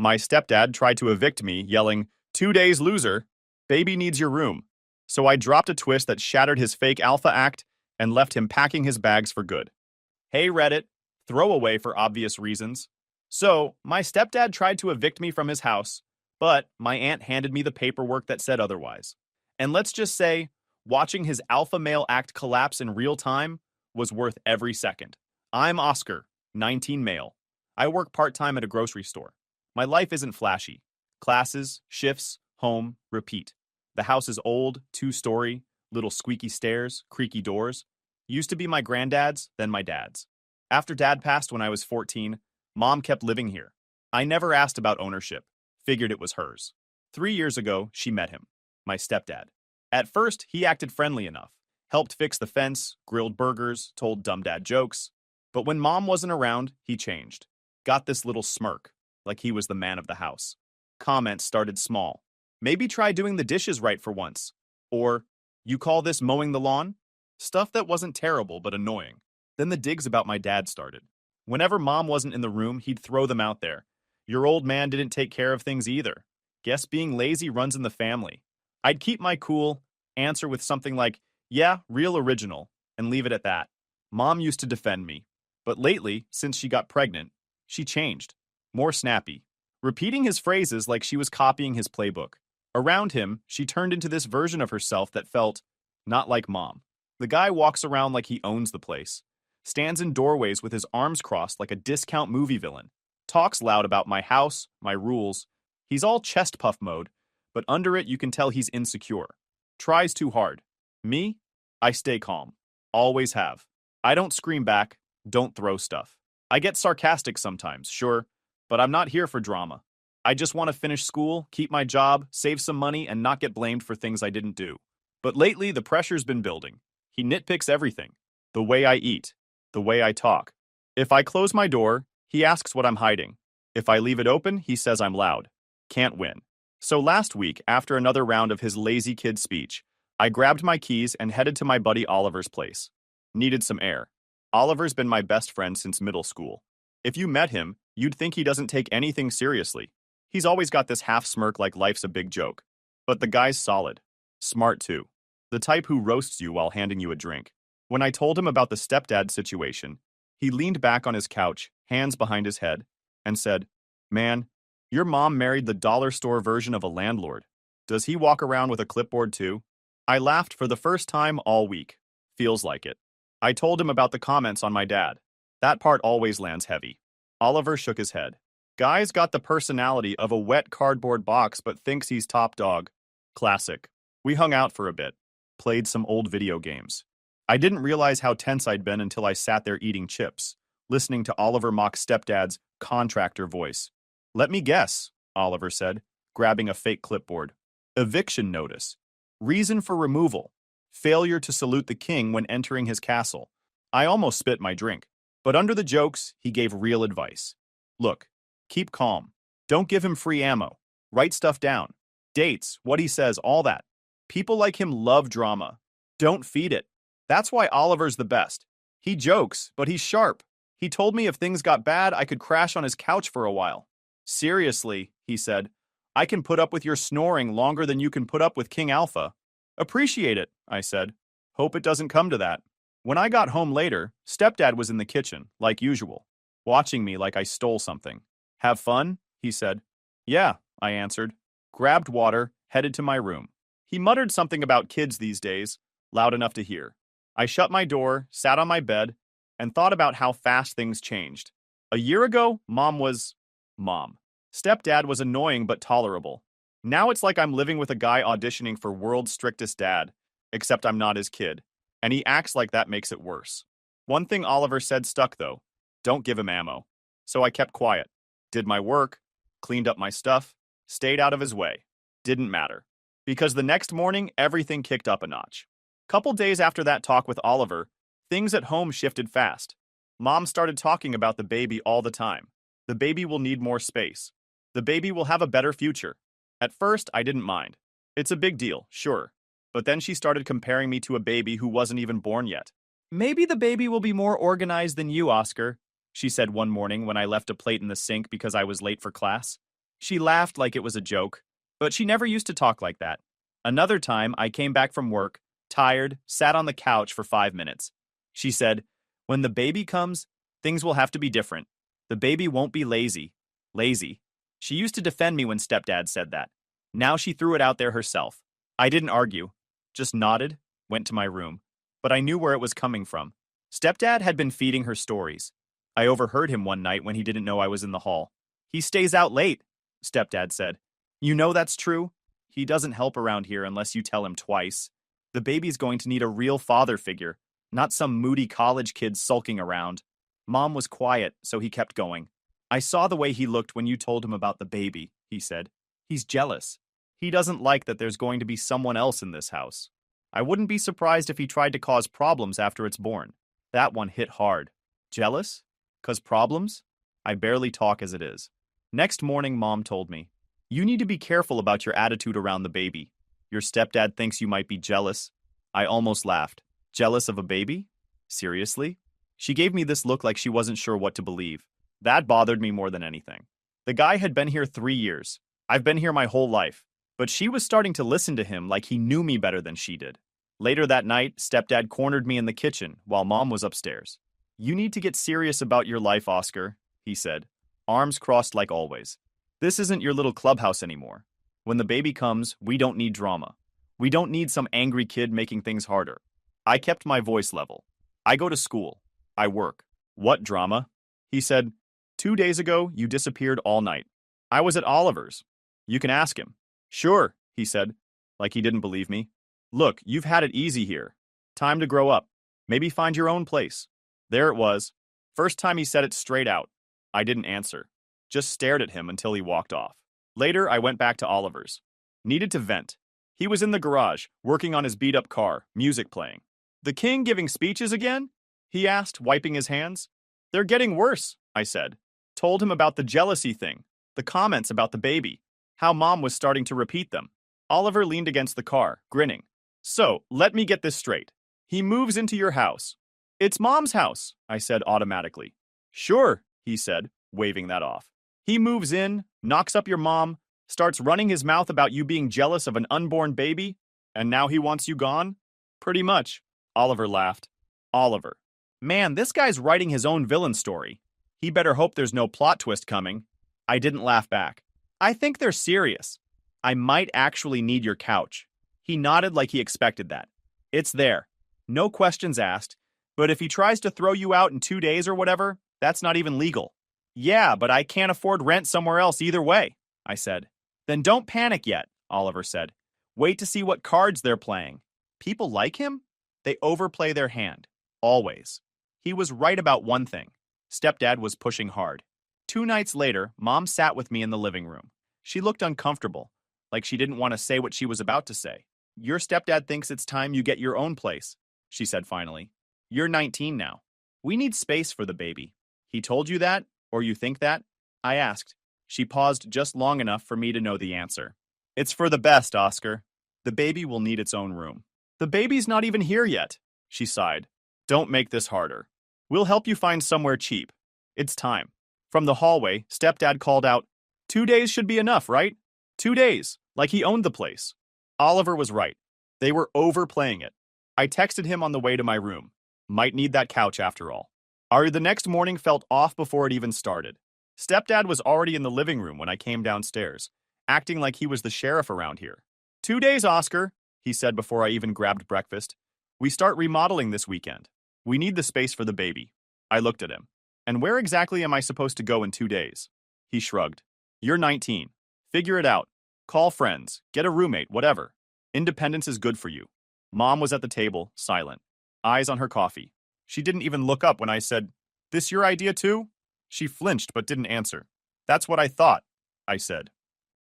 My stepdad tried to evict me, yelling, 2 days loser, baby needs your room. So I dropped a twist that shattered his fake alpha act and left him packing his bags for good. Hey Reddit, throwaway for obvious reasons. So, my stepdad tried to evict me from his house, but my aunt handed me the paperwork that said otherwise. And let's just say, watching his alpha male act collapse in real time was worth every second. I'm Oscar, 19 male. I work part-time at a grocery store. My life isn't flashy. Classes, shifts, home, repeat. The house is old, 2-story, little squeaky stairs, creaky doors. Used to be my granddad's, then my dad's. After dad passed when I was 14, mom kept living here. I never asked about ownership, figured it was hers. 3 years ago, she met him, my stepdad. At first, he acted friendly enough, helped fix the fence, grilled burgers, told dumb dad jokes. But when mom wasn't around, he changed. Got this little smirk, like he was the man of the house. Comments started small. Maybe try doing the dishes right for once. Or, you call this mowing the lawn? Stuff that wasn't terrible but annoying. Then the digs about my dad started. Whenever mom wasn't in the room, he'd throw them out there. Your old man didn't take care of things either. Guess being lazy runs in the family. I'd keep my cool, answer with something like, yeah, real original, and leave it at that. Mom used to defend me. But lately, since she got pregnant, she changed. More snappy. Repeating his phrases like she was copying his playbook. Around him, she turned into this version of herself that felt not like mom. The guy walks around like he owns the place. Stands in doorways with his arms crossed like a discount movie villain. Talks loud about my house, my rules. He's all chest puff mode, but under it you can tell he's insecure. Tries too hard. Me? I stay calm. Always have. I don't scream back, don't throw stuff. I get sarcastic sometimes, sure, but I'm not here for drama. I just want to finish school, keep my job, save some money, and not get blamed for things I didn't do. But lately, the pressure's been building. He nitpicks everything. The way I eat. The way I talk. If I close my door, he asks what I'm hiding. If I leave it open, he says I'm loud. Can't win. So last week, after another round of his lazy kid speech, I grabbed my keys and headed to my buddy Oliver's place. Needed some air. Oliver's been my best friend since middle school. If you met him, you'd think he doesn't take anything seriously. He's always got this half smirk like life's a big joke. But the guy's solid. Smart too. The type who roasts you while handing you a drink. When I told him about the stepdad situation, he leaned back on his couch, hands behind his head, and said, man, your mom married the dollar store version of a landlord. Does he walk around with a clipboard too? I laughed for the first time all week. Feels like it. I told him about the comments on my dad. That part always lands heavy. Oliver shook his head. Guy's got the personality of a wet cardboard box but thinks he's top dog. Classic. We hung out for a bit. Played some old video games. I didn't realize how tense I'd been until I sat there eating chips, listening to Oliver mock stepdad's contractor voice. Let me guess, Oliver said, grabbing a fake clipboard. Eviction notice. Reason for removal. Failure to salute the king when entering his castle. I almost spit my drink. But under the jokes, he gave real advice. Look, keep calm. Don't give him free ammo. Write stuff down. Dates, what he says, all that. People like him love drama. Don't feed it. That's why Oliver's the best. He jokes, but he's sharp. He told me if things got bad, I could crash on his couch for a while. Seriously, he said, I can put up with your snoring longer than you can put up with King Alpha. Appreciate it, I said. Hope it doesn't come to that. When I got home later, stepdad was in the kitchen, like usual, watching me like I stole something. Have fun? He said. Yeah, I answered. Grabbed water, headed to my room. He muttered something about kids these days, loud enough to hear. I shut my door, sat on my bed, and thought about how fast things changed. A year ago, mom was mom. Stepdad was annoying but tolerable. Now it's like I'm living with a guy auditioning for world's strictest dad, except I'm not his kid. And he acts like that makes it worse. One thing Oliver said stuck though. Don't give him ammo. So I kept quiet. Did my work, cleaned up my stuff, stayed out of his way. Didn't matter. Because the next morning, everything kicked up a notch. Couple days after that talk with Oliver, things at home shifted fast. Mom started talking about the baby all the time. The baby will need more space. The baby will have a better future. At first, I didn't mind. It's a big deal, sure. But then she started comparing me to a baby who wasn't even born yet. Maybe the baby will be more organized than you, Oscar, she said one morning when I left a plate in the sink because I was late for class. She laughed like it was a joke, but she never used to talk like that. Another time, I came back from work, tired, sat on the couch for 5 minutes. She said, "When the baby comes, things will have to be different. The baby won't be lazy." Lazy. She used to defend me when Stepdad said that. Now she threw it out there herself. I didn't argue, just nodded, went to my room. But I knew where it was coming from. Stepdad had been feeding her stories. I overheard him one night when he didn't know I was in the hall. "He stays out late," Stepdad said. "You know that's true? He doesn't help around here unless you tell him twice. The baby's going to need a real father figure, not some moody college kid sulking around." Mom was quiet, so he kept going. "I saw the way he looked when you told him about the baby," he said. "He's jealous. He doesn't like that there's going to be someone else in this house. I wouldn't be surprised if he tried to cause problems after it's born." That one hit hard. Jealous? 'Cause problems? I barely talk as it is. Next morning, Mom told me, "You need to be careful about your attitude around the baby. Your stepdad thinks you might be jealous." I almost laughed. Jealous of a baby? Seriously? She gave me this look like she wasn't sure what to believe. That bothered me more than anything. The guy had been here 3 years. I've been here my whole life. But she was starting to listen to him like he knew me better than she did. Later that night, Stepdad cornered me in the kitchen while Mom was upstairs. "You need to get serious about your life, Oscar," he said, arms crossed like always. "This isn't your little clubhouse anymore. When the baby comes, we don't need drama. We don't need some angry kid making things harder." I kept my voice level. "I go to school. I work." "What drama?" He said, "2 days ago, you disappeared all night. I was at Oliver's. You can ask him." "Sure," he said, like he didn't believe me. "Look, you've had it easy here. Time to grow up. Maybe find your own place." There it was. First time he said it straight out. I didn't answer. Just stared at him until he walked off. Later, I went back to Oliver's. Needed to vent. He was in the garage, working on his beat-up car, music playing. "The king giving speeches again?" he asked, wiping his hands. "They're getting worse," I said. Told him about the jealousy thing, the comments about the baby, how Mom was starting to repeat them. Oliver leaned against the car, grinning. "So, let me get this straight. He moves into your house." "It's Mom's house," I said automatically. "Sure," he said, waving that off. "He moves in, knocks up your mom, starts running his mouth about you being jealous of an unborn baby, and now he wants you gone?" "Pretty much." Oliver laughed. Oliver. Man, this guy's writing his own villain story. He better hope there's no plot twist coming. I didn't laugh back. "I think they're serious. I might actually need your couch." He nodded like he expected that. "It's there. No questions asked. But if he tries to throw you out in 2 days or whatever, that's not even legal." "Yeah, but I can't afford rent somewhere else either way," I said. "Then don't panic yet," Oliver said. "Wait to see what cards they're playing. People like him? They overplay their hand. Always." He was right about one thing. Stepdad was pushing hard. 2 nights later, Mom sat with me in the living room. She looked uncomfortable, like she didn't want to say what she was about to say. "Your stepdad thinks it's time you get your own place," she said finally. "You're 19 now. We need space for the baby. He told you that, or you think that?" I asked. She paused just long enough for me to know the answer. "It's for the best, Oscar. The baby will need its own room." "The baby's not even here yet," she sighed. "Don't make this harder. We'll help you find somewhere cheap. It's time." From the hallway, Stepdad called out, 2 days should be enough, right? 2 days, like he owned the place." Oliver was right. They were overplaying it. I texted him on the way to my room. Might need that couch after all. The next morning felt off before it even started. Stepdad was already in the living room when I came downstairs, acting like he was the sheriff around here. 2 days, Oscar," he said before I even grabbed breakfast. "We start remodeling this weekend. We need the space for the baby." I looked at him. "And where exactly am I supposed to go in 2 days?" He shrugged. "You're 19. Figure it out. Call friends, get a roommate, whatever. Independence is good for you." Mom was at the table, silent, eyes on her coffee. She didn't even look up when I said, "This your idea too?" She flinched but didn't answer. "That's what I thought," I said.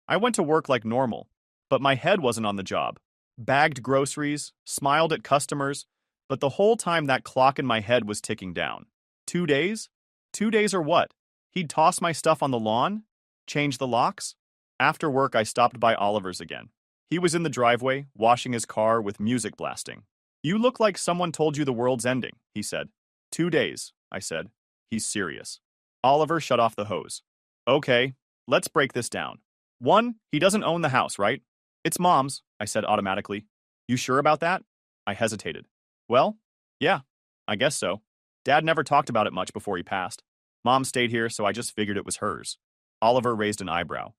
I went to work like normal, but my head wasn't on the job. Bagged groceries, smiled at customers, but the whole time that clock in my head was ticking down. 2 days? 2 days or what? He'd toss my stuff on the lawn? Change the locks? After work, I stopped by Oliver's again. He was in the driveway, washing his car with music blasting. "You look like someone told you the world's ending," he said. 2 days, I said. He's serious. Oliver shut off the hose. "Okay, Let's break this down. 1, he doesn't own the house, right? It's Mom's, I said automatically. You sure about that? I hesitated. Well, yeah, I guess so. Dad never talked about it much before he passed. Mom stayed here, so I just figured it was hers. Oliver raised an eyebrow.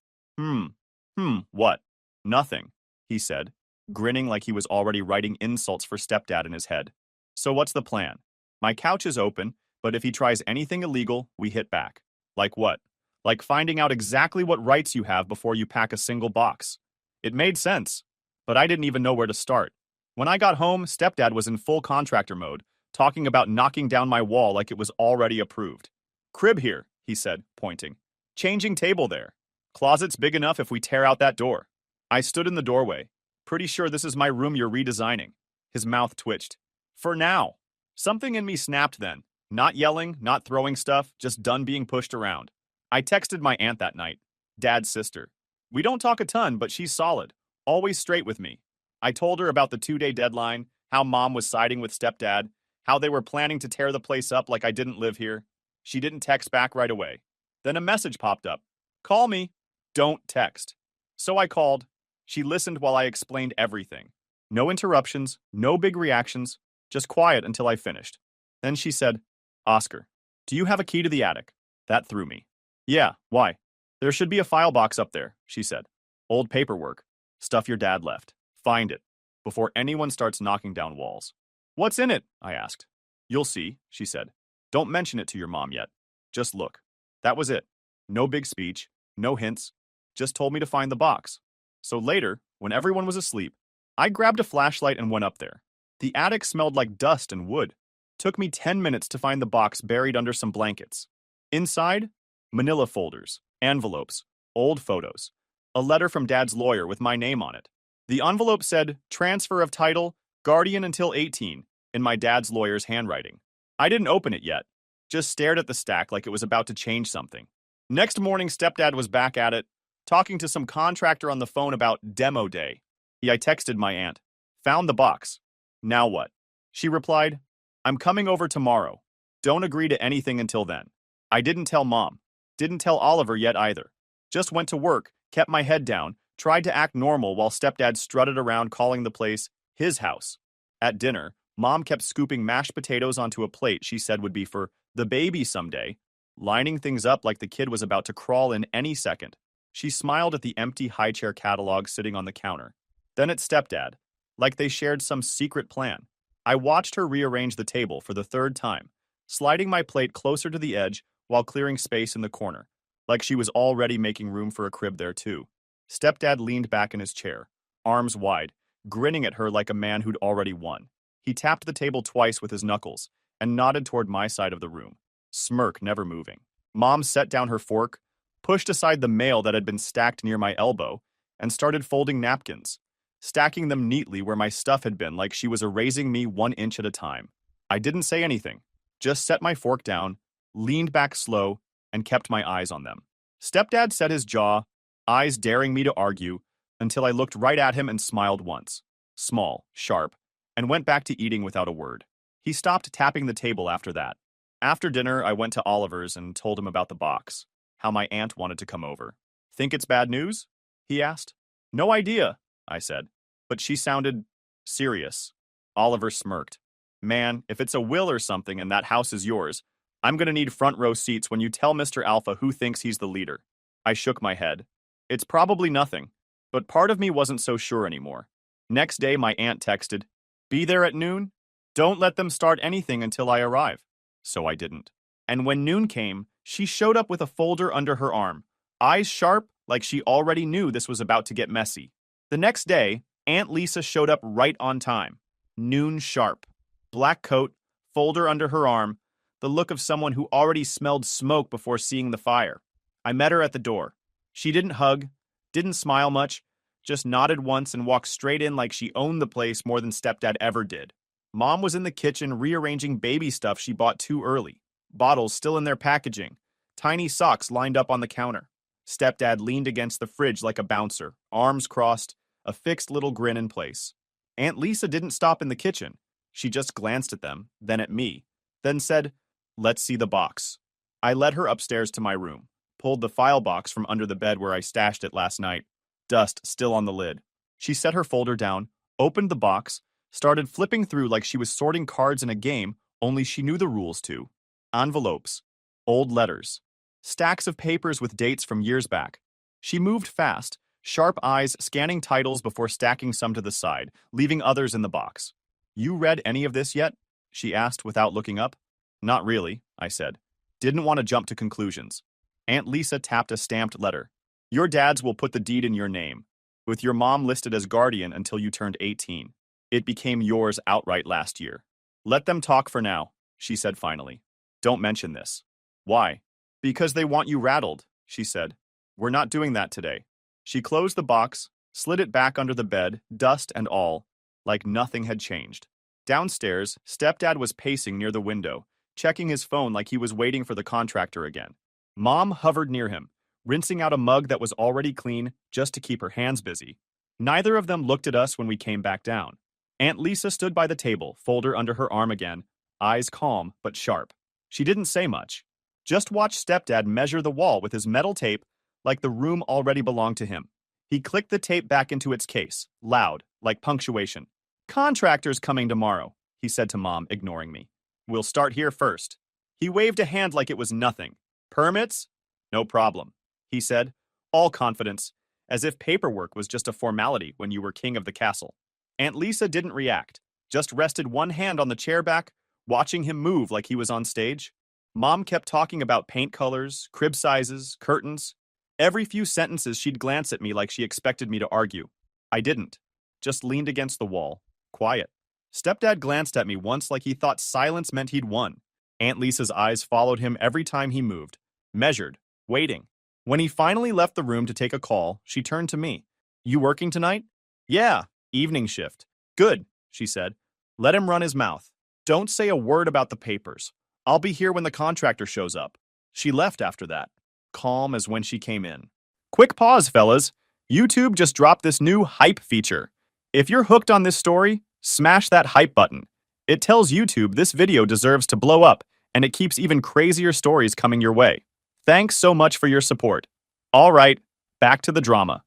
What? Nothing, he said, grinning like he was already writing insults for Stepdad in his head. So what's the plan? My couch is open, but if he tries anything illegal, we hit back. Like what? Like finding out exactly what rights you have before you pack a single box. It made sense, but I didn't even know where to start. When I got home, Stepdad was in full contractor mode, talking about knocking down my wall like it was already approved. Crib here, he said, pointing. Changing table there. Closet's big enough if we tear out that door. I stood in the doorway. Pretty sure this is my room you're redesigning. His mouth twitched. For now. Something in me snapped then. Not yelling, not throwing stuff, just done being pushed around. I texted my aunt that night, Dad's sister. We don't talk a ton, but she's solid. Always straight with me. I told her about the 2-day deadline, how Mom was siding with Stepdad, how they were planning to tear the place up like I didn't live here. She didn't text back right away. Then a message popped up. Call me. Don't text. So I called. She listened while I explained everything. No interruptions, no big reactions, just quiet until I finished. Then she said, Oscar, do you have a key to the attic? That threw me. Yeah, why? There should be a file box up there, she said. Old paperwork. Stuff your dad left. Find it. Before anyone starts knocking down walls. What's in it? I asked. You'll see, she said. Don't mention it to your mom yet. Just look. That was it. No big speech, no hints. Just told me to find the box. So later, when everyone was asleep, I grabbed a flashlight and went up there. The attic smelled like dust and wood. Took me 10 minutes to find the box buried under some blankets. Inside, manila folders, envelopes, old photos. A letter from Dad's lawyer with my name on it. The envelope said, transfer of title, guardian until 18, in my dad's lawyer's handwriting. I didn't open it yet. Just stared at the stack like it was about to change something. Next morning, Stepdad was back at it, talking to some contractor on the phone about demo day. I texted my aunt. Found the box. Now what? She replied, I'm coming over tomorrow. Don't agree to anything until then. I didn't tell Mom. Didn't tell Oliver yet either. Just went to work, kept my head down, tried to act normal while Stepdad strutted around calling the place his house. At dinner, Mom kept scooping mashed potatoes onto a plate she said would be for the baby someday, lining things up like the kid was about to crawl in any second. She smiled at the empty high-chair catalog sitting on the counter. Then at Stepdad, like they shared some secret plan. I watched her rearrange the table for the 3rd time, sliding my plate closer to the edge while clearing space in the corner, like she was already making room for a crib there too. Stepdad leaned back in his chair, arms wide, grinning at her like a man who'd already won. He tapped the table twice with his knuckles and nodded toward my side of the room, smirk never moving. Mom set down her fork, pushed aside the mail that had been stacked near my elbow, and started folding napkins, stacking them neatly where my stuff had been like she was erasing me 1 inch at a time. I didn't say anything, just set my fork down, leaned back slow, and kept my eyes on them. Stepdad set his jaw, eyes daring me to argue, until I looked right at him and smiled once, small, sharp, and went back to eating without a word. He stopped tapping the table after that. After dinner, I went to Oliver's and told him about the box, how my aunt wanted to come over. Think it's bad news? He asked. No idea, I said, but she sounded serious. Oliver smirked. Man, if it's a will or something and that house is yours, I'm gonna need front row seats when you tell Mr. Alpha who thinks he's the leader. I shook my head. It's probably nothing, but part of me wasn't so sure anymore. Next day, my aunt texted, be there at noon? Don't let them start anything until I arrive. So I didn't. And when noon came, she showed up with a folder under her arm, eyes sharp like she already knew this was about to get messy. The next day, Aunt Lisa showed up right on time. Noon sharp. Black coat, folder under her arm, the look of someone who already smelled smoke before seeing the fire. I met her at the door. She didn't hug, didn't smile much, just nodded once and walked straight in like she owned the place more than Stepdad ever did. Mom was in the kitchen rearranging baby stuff she bought too early. Bottles still in their packaging. Tiny socks lined up on the counter. Stepdad leaned against the fridge like a bouncer, arms crossed, a fixed little grin in place. Aunt Lisa didn't stop in the kitchen. She just glanced at them, then at me, then said, let's see the box. I led her upstairs to my room, pulled the file box from under the bed where I stashed it last night, dust still on the lid. She set her folder down, opened the box, started flipping through like she was sorting cards in a game, only she knew the rules too. Envelopes, old letters, stacks of papers with dates from years back. She moved fast, sharp eyes scanning titles before stacking some to the side, leaving others in the box. You read any of this yet? She asked without looking up. Not really, I said. Didn't want to jump to conclusions. Aunt Lisa tapped a stamped letter. Your dads will put the deed in your name, with your mom listed as guardian until you turned 18. It became yours outright last year. Let them talk for now, she said finally. Don't mention this. Why? Because they want you rattled, she said. We're not doing that today. She closed the box, slid it back under the bed, dust and all, like nothing had changed. Downstairs, Stepdad was pacing near the window, checking his phone like he was waiting for the contractor again. Mom hovered near him, rinsing out a mug that was already clean just to keep her hands busy. Neither of them looked at us when we came back down. Aunt Lisa stood by the table, folder under her arm again, eyes calm but sharp. She didn't say much. Just watched Stepdad measure the wall with his metal tape like the room already belonged to him. He clicked the tape back into its case, loud, like punctuation. Contractor's coming tomorrow, he said to Mom, ignoring me. We'll start here first. He waved a hand like it was nothing. Permits? No problem, he said, all confidence, as if paperwork was just a formality when you were king of the castle. Aunt Lisa didn't react, just rested one hand on the chair back, watching him move like he was on stage. Mom kept talking about paint colors, crib sizes, curtains. Every few sentences she'd glance at me like she expected me to argue. I didn't. Just leaned against the wall, quiet. Stepdad glanced at me once like he thought silence meant he'd won. Aunt Lisa's eyes followed him every time he moved, measured, waiting. When he finally left the room to take a call, she turned to me. You working tonight? Yeah, evening shift. Good, she said. Let him run his mouth. Don't say a word about the papers. I'll be here when the contractor shows up. She left after that, calm as when she came in. Quick pause, fellas. YouTube just dropped this new hype feature. If you're hooked on this story, smash that hype button. It tells YouTube this video deserves to blow up, and it keeps even crazier stories coming your way. Thanks so much for your support. All right, back to the drama.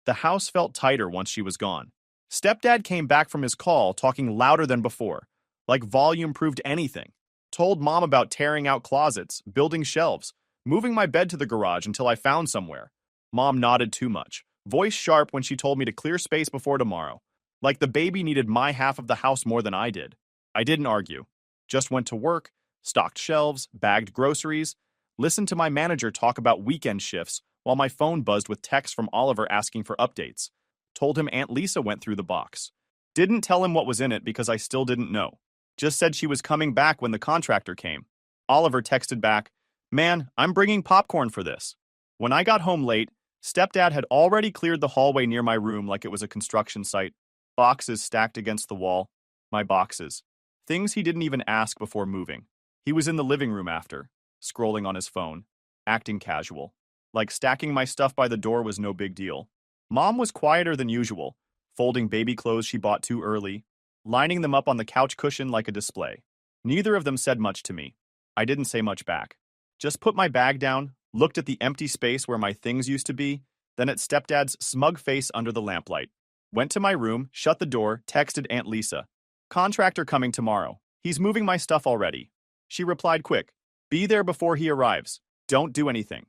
The house felt tighter once she was gone. Stepdad came back from his call talking louder than before, like volume proved anything. Told Mom about tearing out closets, building shelves, moving my bed to the garage until I found somewhere. Mom nodded too much, voice sharp when she told me to clear space before tomorrow, like the baby needed my half of the house more than I did. I didn't argue. Just went to work, stocked shelves, bagged groceries, listened to my manager talk about weekend shifts while my phone buzzed with texts from Oliver asking for updates. Told him Aunt Lisa went through the box. Didn't tell him what was in it because I still didn't know. Just said she was coming back when the contractor came. Oliver texted back, Man, I'm bringing popcorn for this. When I got home late, Stepdad had already cleared the hallway near my room like it was a construction site. Boxes stacked against the wall. My boxes. Things he didn't even ask before moving. He was in the living room after, scrolling on his phone, acting casual. Like stacking my stuff by the door was no big deal. Mom was quieter than usual, folding baby clothes she bought too early, lining them up on the couch cushion like a display. Neither of them said much to me. I didn't say much back. Just put my bag down, looked at the empty space where my things used to be, then at Stepdad's smug face under the lamplight. Went to my room, shut the door, texted Aunt Lisa. Contractor coming tomorrow. He's moving my stuff already. She replied quick. Be there before he arrives. Don't do anything.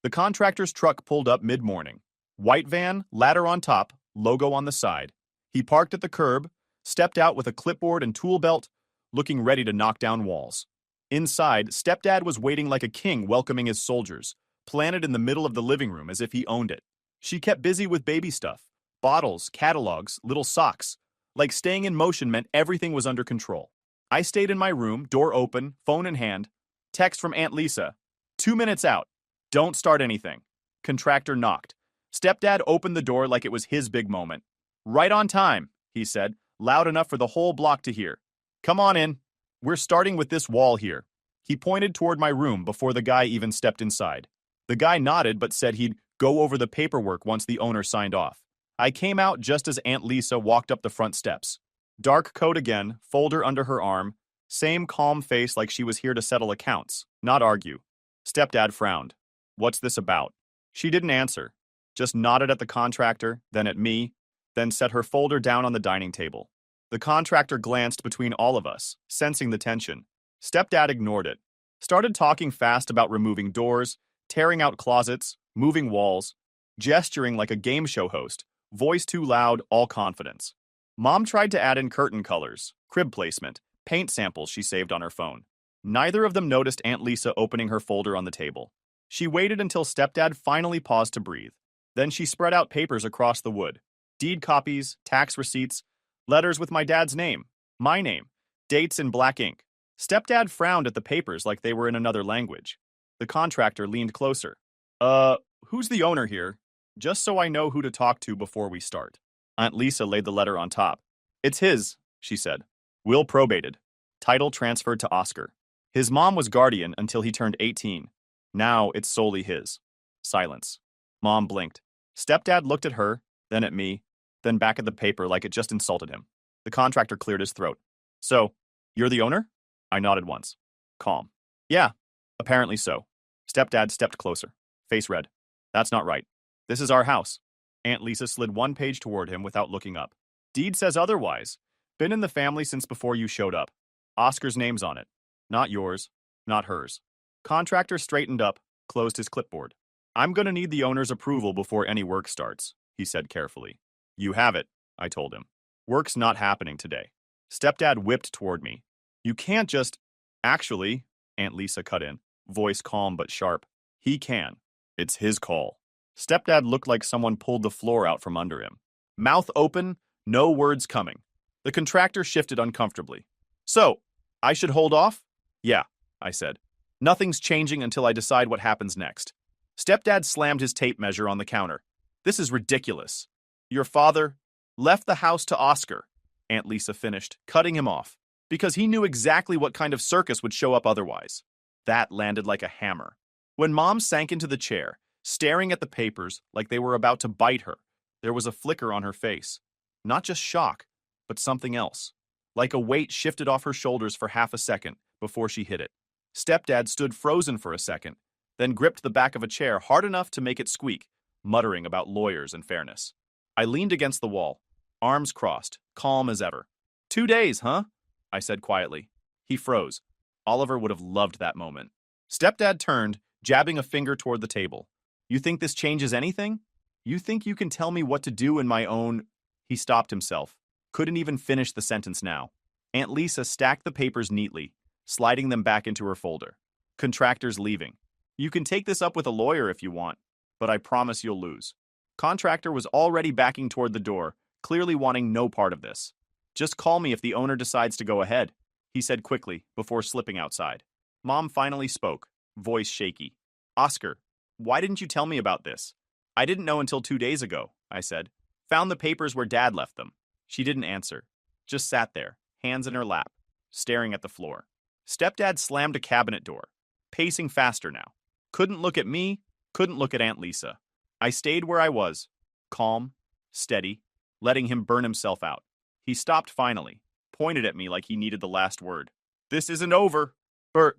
The contractor's truck pulled up mid-morning. White van, ladder on top, logo on the side. He parked at the curb, stepped out with a clipboard and tool belt, looking ready to knock down walls. Inside, Stepdad was waiting like a king welcoming his soldiers, planted in the middle of the living room as if he owned it. She kept busy with baby stuff, bottles, catalogs, little socks. Like staying in motion meant everything was under control. I stayed in my room, door open, phone in hand. Text from Aunt Lisa. 2 minutes out. Don't start anything. Contractor knocked. Stepdad opened the door like it was his big moment. Right on time, he said, loud enough for the whole block to hear. Come on in. We're starting with this wall here. He pointed toward my room before the guy even stepped inside. The guy nodded but said he'd go over the paperwork once the owner signed off. I came out just as Aunt Lisa walked up the front steps. Dark coat again, folder under her arm, same calm face like she was here to settle accounts, not argue. Stepdad frowned. What's this about? She didn't answer, just nodded at the contractor, then at me, then set her folder down on the dining table. The contractor glanced between all of us, sensing the tension. Stepdad ignored it, started talking fast about removing doors, tearing out closets, moving walls, gesturing like a game show host, voice too loud, all confidence. Mom tried to add in curtain colors, crib placement, paint samples she saved on her phone. Neither of them noticed Aunt Lisa opening her folder on the table. She waited until Stepdad finally paused to breathe. Then she spread out papers across the wood. Deed copies, tax receipts, letters with my dad's name, my name, dates in black ink. Stepdad frowned at the papers like they were in another language. The contractor leaned closer. Who's the owner here? Just so I know who to talk to before we start. Aunt Lisa laid the letter on top. It's his, she said. Will probated. Title transferred to Oscar. His mom was guardian until he turned 18. Now it's solely his. Silence. Mom blinked. Stepdad looked at her, then at me, then back at the paper like it just insulted him. The contractor cleared his throat. So, you're the owner? I nodded once. Calm. Yeah, apparently so. Stepdad stepped closer. Face red. That's not right. This is our house. Aunt Lisa slid one page toward him without looking up. Deed says otherwise. Been in the family since before you showed up. Oscar's name's on it. Not yours, not hers. Contractor straightened up, closed his clipboard. I'm gonna need the owner's approval before any work starts, he said carefully. You have it, I told him. Work's not happening today. Stepdad whipped toward me. You can't just… Actually, Aunt Lisa cut in, voice calm but sharp. He can. It's his call. Stepdad looked like someone pulled the floor out from under him. Mouth open, no words coming. The contractor shifted uncomfortably. So, I should hold off? Yeah, I said. Nothing's changing until I decide what happens next. Stepdad slammed his tape measure on the counter. This is ridiculous. Your father left the house to Oscar, Aunt Lisa finished, cutting him off, because he knew exactly what kind of circus would show up otherwise. That landed like a hammer. When Mom sank into the chair, staring at the papers like they were about to bite her, there was a flicker on her face. Not just shock, but something else. Like a weight shifted off her shoulders for half a second before she hit it. Stepdad stood frozen for a second, then gripped the back of a chair hard enough to make it squeak, muttering about lawyers and fairness. I leaned against the wall, arms crossed, calm as ever. 2 days, huh? I said quietly. He froze. Oliver would have loved that moment. Stepdad turned, jabbing a finger toward the table. You think this changes anything? You think you can tell me what to do in my own… He stopped himself. Couldn't even finish the sentence now. Aunt Lisa stacked the papers neatly, sliding them back into her folder. Contractor's leaving. You can take this up with a lawyer if you want, but I promise you'll lose. Contractor was already backing toward the door, clearly wanting no part of this. Just call me if the owner decides to go ahead, he said quickly before slipping outside. Mom finally spoke, voice shaky. Oscar, why didn't you tell me about this? I didn't know until 2 days ago, I said. Found the papers where Dad left them. She didn't answer, just sat there, hands in her lap, staring at the floor. Stepdad slammed a cabinet door, pacing faster now. Couldn't look at me, couldn't look at Aunt Lisa. I stayed where I was, calm, steady, letting him burn himself out. He stopped finally, pointed at me like he needed the last word. This isn't over.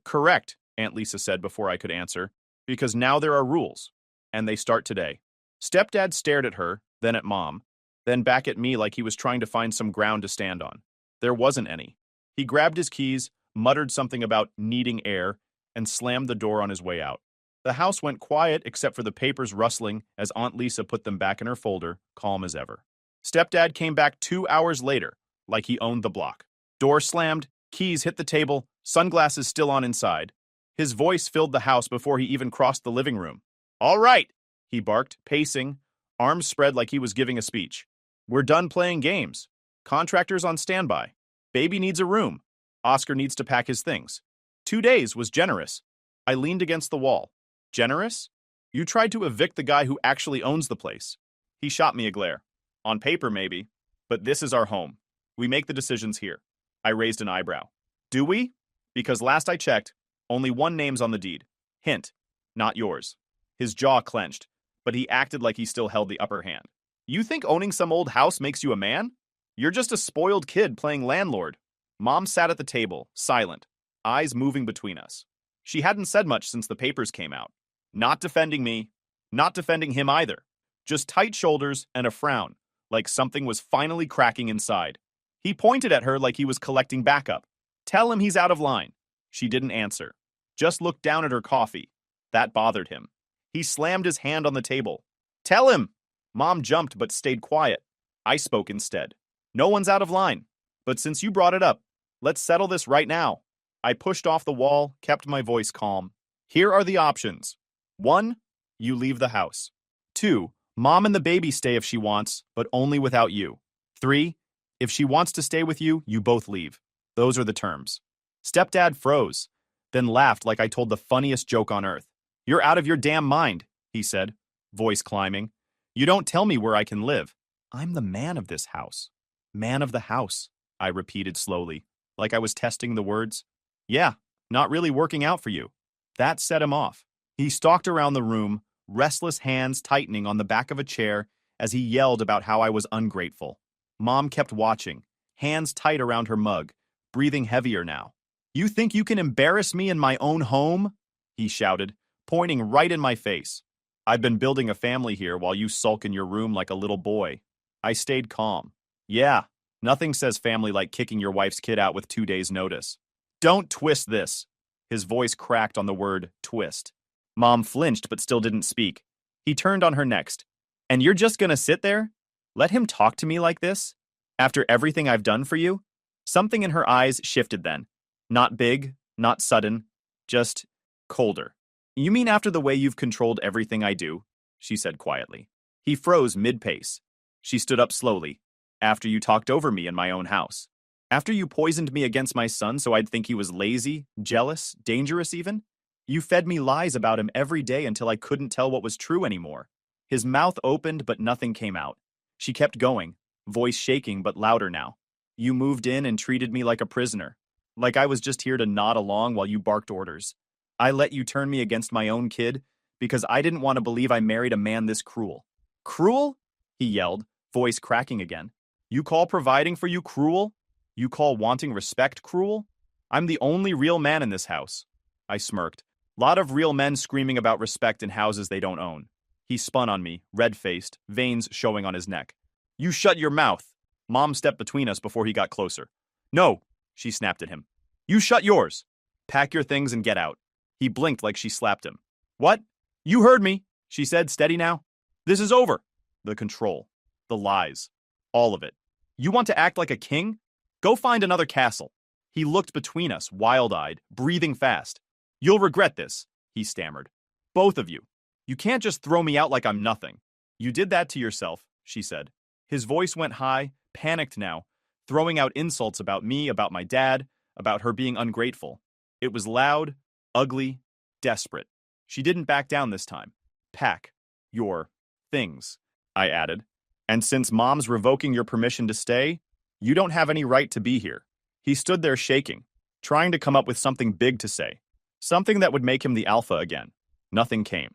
Correct, Aunt Lisa said before I could answer, because now there are rules, and they start today. Stepdad stared at her, then at Mom, then back at me like he was trying to find some ground to stand on. There wasn't any. He grabbed his keys, muttered something about needing air, and slammed the door on his way out. The house went quiet except for the papers rustling as Aunt Lisa put them back in her folder, calm as ever. Stepdad came back 2 hours later, like he owned the block. Door slammed, keys hit the table, sunglasses still on inside. His voice filled the house before he even crossed the living room. All right, he barked, pacing, arms spread like he was giving a speech. We're done playing games. Contractor's on standby. Baby needs a room. Oscar needs to pack his things. 2 days was generous. I leaned against the wall. Generous? You tried to evict the guy who actually owns the place. He shot me a glare. On paper, maybe, but this is our home. We make the decisions here. I raised an eyebrow. Do we? Because last I checked, only one name's on the deed. Hint, not yours. His jaw clenched, but he acted like he still held the upper hand. You think owning some old house makes you a man? You're just a spoiled kid playing landlord. Mom sat at the table, silent, eyes moving between us. She hadn't said much since the papers came out. Not defending me. Not defending him either. Just tight shoulders and a frown, like something was finally cracking inside. He pointed at her like he was collecting backup. Tell him he's out of line. She didn't answer. Just looked down at her coffee. That bothered him. He slammed his hand on the table. Tell him! Mom jumped but stayed quiet. I spoke instead. No one's out of line. But since you brought it up, let's settle this right now. I pushed off the wall, kept my voice calm. Here are the options. 1. You leave the house. 2. Mom and the baby stay if she wants, but only without you. 3. If she wants to stay with you, you both leave. Those are the terms. Stepdad froze, then laughed like I told the funniest joke on earth. You're out of your damn mind, he said, voice climbing. You don't tell me where I can live. I'm the man of this house. Man of the house, I repeated slowly, like I was testing the words. Yeah, not really working out for you. That set him off. He stalked around the room, restless hands tightening on the back of a chair as he yelled about how I was ungrateful. Mom kept watching, hands tight around her mug, breathing heavier now. You think you can embarrass me in my own home? He shouted, pointing right in my face. I've been building a family here while you sulk in your room like a little boy. I stayed calm. Yeah, nothing says family like kicking your wife's kid out with 2 days' notice. Don't twist this. His voice cracked on the word twist. Mom flinched but still didn't speak. He turned on her next. And you're just gonna sit there? Let him talk to me like this? After everything I've done for you? Something in her eyes shifted then. Not big, not sudden, just colder. You mean after the way you've controlled everything I do? She said quietly. He froze mid-pace. She stood up slowly. After you talked over me in my own house. After you poisoned me against my son so I'd think he was lazy, jealous, dangerous even? You fed me lies about him every day until I couldn't tell what was true anymore. His mouth opened but nothing came out. She kept going, voice shaking but louder now. You moved in and treated me like a prisoner. Like I was just here to nod along while you barked orders. I let you turn me against my own kid because I didn't want to believe I married a man this cruel. Cruel? He yelled, voice cracking again. You call providing for you cruel? You call wanting respect cruel? I'm the only real man in this house. I smirked. Lot of real men screaming about respect in houses they don't own. He spun on me, red-faced, veins showing on his neck. You shut your mouth. Mom stepped between us before he got closer. No, she snapped at him. You shut yours. Pack your things and get out. He blinked like she slapped him. What? You heard me, she said, steady now. This is over. The control. The lies. All of it. You want to act like a king? Go find another castle. He looked between us, wild-eyed, breathing fast. You'll regret this, he stammered. Both of you. You can't just throw me out like I'm nothing. You did that to yourself, she said. His voice went high, panicked now, throwing out insults about me, about my dad, about her being ungrateful. It was loud, ugly, desperate. She didn't back down this time. Pack your things, I added. And since Mom's revoking your permission to stay, you don't have any right to be here. He stood there shaking, trying to come up with something big to say. Something that would make him the alpha again. Nothing came.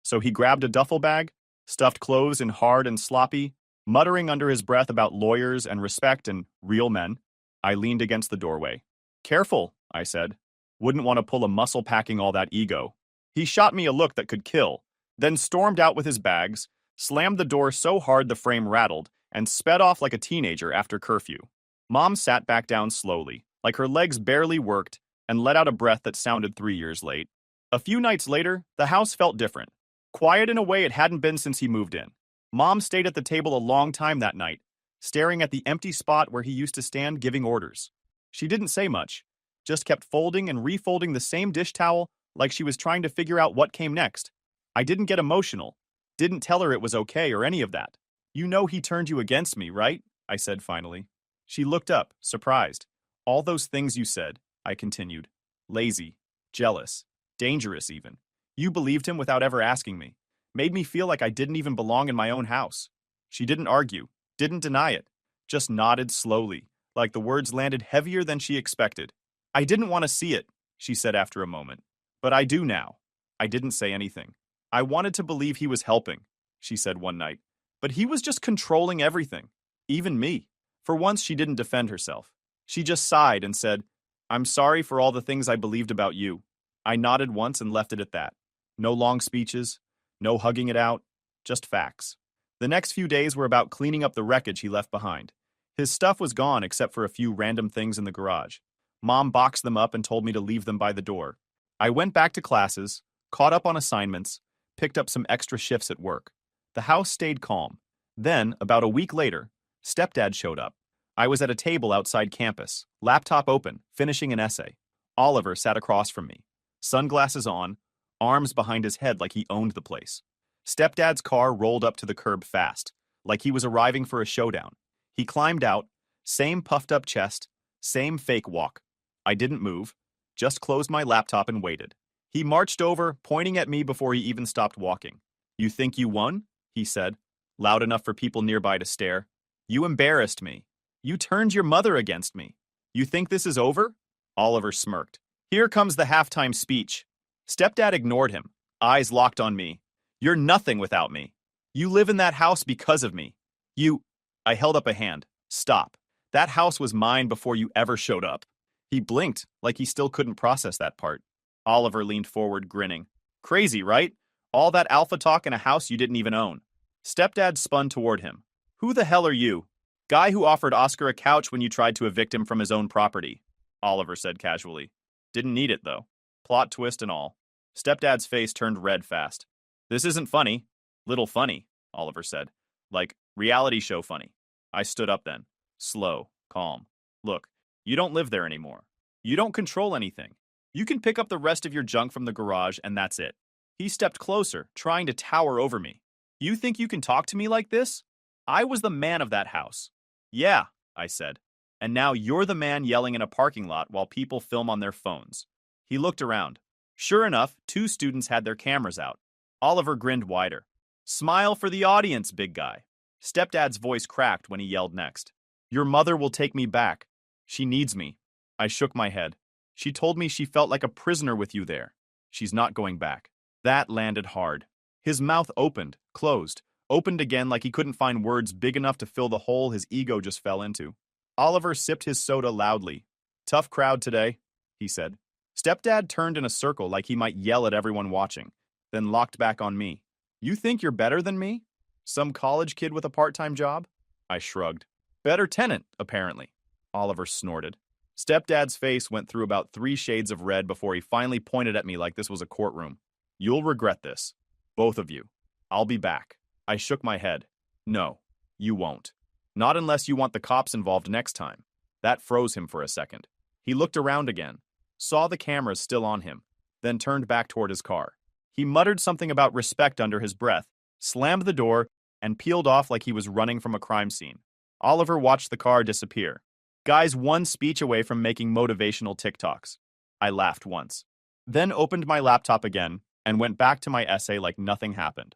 So he grabbed a duffel bag, stuffed clothes in hard and sloppy, muttering under his breath about lawyers and respect and real men. I leaned against the doorway. Careful, I said. Wouldn't want to pull a muscle packing all that ego. He shot me a look that could kill, then stormed out with his bags, slammed the door so hard the frame rattled, and sped off like a teenager after curfew. Mom sat back down slowly, like her legs barely worked, and let out a breath that sounded 3 years late. A few nights later, the house felt different. Quiet in a way it hadn't been since he moved in. Mom stayed at the table a long time that night, staring at the empty spot where he used to stand giving orders. She didn't say much, just kept folding and refolding the same dish towel like she was trying to figure out what came next. I didn't get emotional, didn't tell her it was okay or any of that. You know he turned you against me, right? I said finally. She looked up, surprised. All those things you said, I continued. Lazy, jealous, dangerous even. You believed him without ever asking me. Made me feel like I didn't even belong in my own house. She didn't argue, didn't deny it, just nodded slowly, like the words landed heavier than she expected. I didn't want to see it, she said after a moment. But I do now. I didn't say anything. I wanted to believe he was helping, she said one night. But he was just controlling everything, even me. For once, she didn't defend herself. She just sighed and said, I'm sorry for all the things I believed about you. I nodded once and left it at that. No long speeches, no hugging it out, just facts. The next few days were about cleaning up the wreckage he left behind. His stuff was gone except for a few random things in the garage. Mom boxed them up and told me to leave them by the door. I went back to classes, caught up on assignments, picked up some extra shifts at work. The house stayed calm. Then, about a week later, Stepdad showed up. I was at a table outside campus, laptop open, finishing an essay. Oliver sat across from me, sunglasses on, arms behind his head like he owned the place. Stepdad's car rolled up to the curb fast, like he was arriving for a showdown. He climbed out, same puffed up chest, same fake walk. I didn't move, just closed my laptop and waited. He marched over, pointing at me before he even stopped walking. "You think you won?" he said, loud enough for people nearby to stare. "You embarrassed me. You turned your mother against me. You think this is over?" Oliver smirked. "Here comes the halftime speech." Stepdad ignored him, eyes locked on me. "You're nothing without me. You live in that house because of me. You—" I held up a hand. "Stop. That house was mine before you ever showed up." He blinked, like he still couldn't process that part. Oliver leaned forward, grinning. "Crazy, right? All that alpha talk in a house you didn't even own." Stepdad spun toward him. "Who the hell are you?" "Guy who offered Oscar a couch when you tried to evict him from his own property," Oliver said casually. "Didn't need it, though. Plot twist and all." Stepdad's face turned red fast. "This isn't funny." "Little funny," Oliver said. "Like, reality show funny." I stood up then. Slow, calm. "Look, you don't live there anymore. You don't control anything. You can pick up the rest of your junk from the garage and that's it." He stepped closer, trying to tower over me. "You think you can talk to me like this? I was the man of that house." "Yeah," I said. "And now you're the man yelling in a parking lot while people film on their phones." He looked around. Sure enough, 2 students had their cameras out. Oliver grinned wider. "Smile for the audience, big guy." Stepdad's voice cracked when he yelled next. "Your mother will take me back. She needs me." I shook my head. "She told me she felt like a prisoner with you there. She's not going back." That landed hard. His mouth opened, closed, opened again like he couldn't find words big enough to fill the hole his ego just fell into. Oliver sipped his soda loudly. "Tough crowd today," he said. Stepdad turned in a circle like he might yell at everyone watching, then locked back on me. "You think you're better than me? Some college kid with a part-time job?" I shrugged. "Better tenant, apparently." Oliver snorted. Stepdad's face went through about 3 shades of red before he finally pointed at me like this was a courtroom. "You'll regret this. Both of you. I'll be back." I shook my head. "No, you won't. Not unless you want the cops involved next time." That froze him for a second. He looked around again, saw the cameras still on him, then turned back toward his car. He muttered something about respect under his breath, slammed the door, and peeled off like he was running from a crime scene. Oliver watched the car disappear. Guy's one speech away from making motivational TikToks. I laughed once. Then opened my laptop again and went back to my essay like nothing happened.